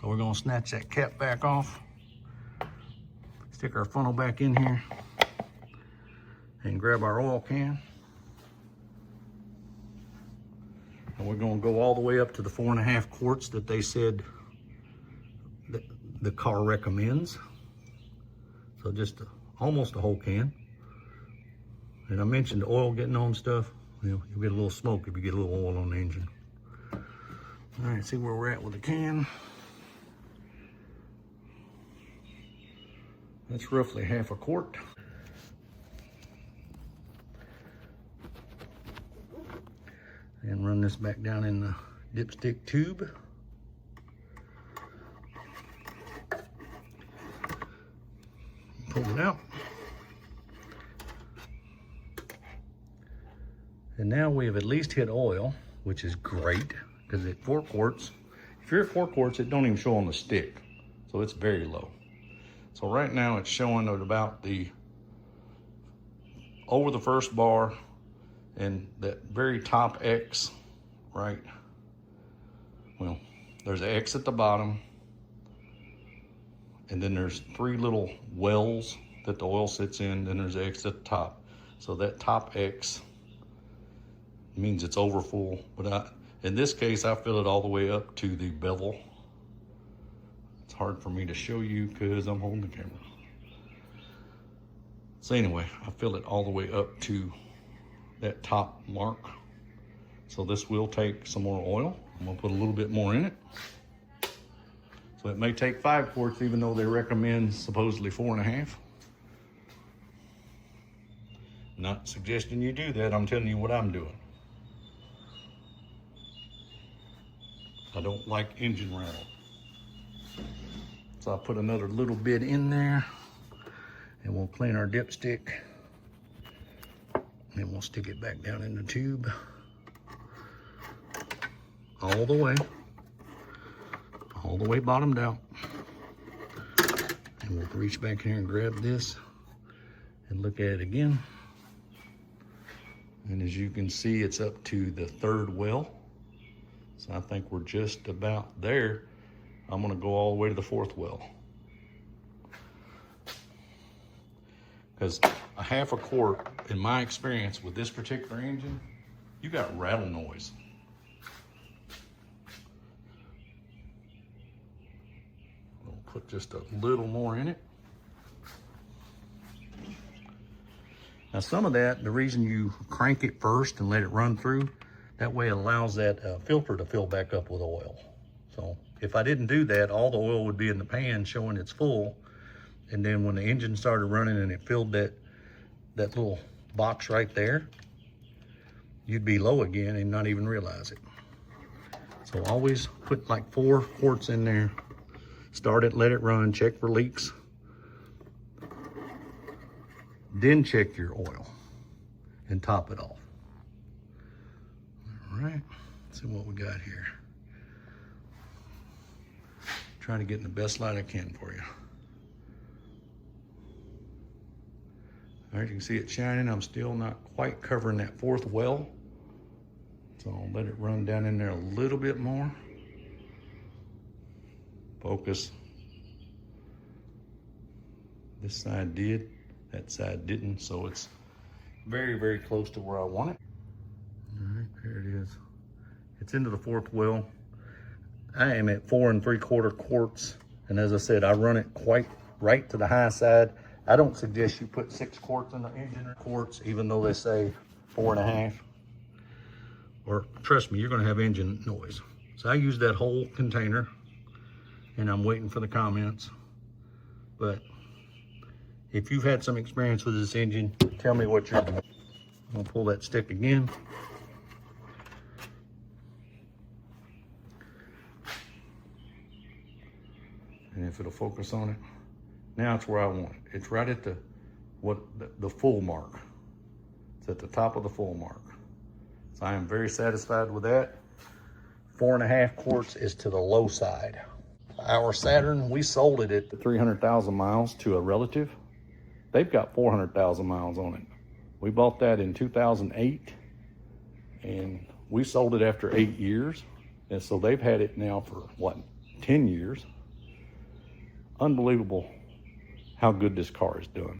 So we're gonna snatch that cap back off, stick our funnel back in here, and grab our oil can. And we're gonna go all the way up to the 4.5 quarts that they said that the car recommends. So just almost a whole can. And I mentioned oil getting on stuff. You'll get a little smoke if you get a little oil on the engine. All right, see where we're at with the can. That's roughly half a quart. And run this back down in the dipstick tube. Pull it out. And now we have at least hit oil, which is great, because at 4 quarts, if you're at 4 quarts, it don't even show on the stick. So it's very low. So right now it's showing at about over the first bar and that very top X, right? Well, there's an X at the bottom, and then there's 3 little wells that the oil sits in, then there's an X at the top. So that top X means it's over full, but in this case, I fill it all the way up to the bevel. It's hard for me to show you because I'm holding the camera. So anyway, I fill it all the way up to that top mark. So this will take some more oil. I'm gonna put a little bit more in it. So it may take 5 quarts, even though they recommend supposedly 4.5. Not suggesting you do that, I'm telling you what I'm doing. I don't like engine rattle. So I'll put another little bit in there, and we'll clean our dipstick, and we'll stick it back down in the tube all the way bottomed out. And we'll reach back here and grab this and look at it again. And as you can see, it's up to the 3rd well. So I think we're just about there. I'm gonna go all the way to the 4th well. Because a half a quart, in my experience with this particular engine, you got rattle noise. We'll put just a little more in it. Now some of that, the reason you crank it first and let it run through, that way it allows that filter to fill back up with oil. So if I didn't do that, all the oil would be in the pan showing it's full. And then when the engine started running and it filled that little box right there, you'd be low again and not even realize it. So always put like 4 quarts in there. Start it, let it run, check for leaks. Then check your oil and top it off. All right, let's see what we got here. Trying to get in the best light I can for you. All right, you can see it shining. I'm still not quite covering that 4th well. So I'll let it run down in there a little bit more. Focus. This side did, that side didn't, so it's very, very close to where I want it. All right, there it is. It's into the 4th well. I am at 4 3/4 quarts. And as I said, I run it quite right to the high side. I don't suggest you put 6 quarts in the engine or quarts, even though they say 4.5. Or trust me, you're gonna have engine noise. So I use that whole container, and I'm waiting for the comments. But if you've had some experience with this engine, tell me what you're doing. I'm gonna pull that stick again. And if it'll focus on it, now it's where I want it. It's right at the full mark. It's at the top of the full mark. So I am very satisfied with that. 4.5 quarts is to the low side. Our Saturn, we sold it at 300,000 miles to a relative. They've got 400,000 miles on it. We bought that in 2008, and we sold it after 8 years. And so they've had it now for what, 10 years. Unbelievable how good this car is doing.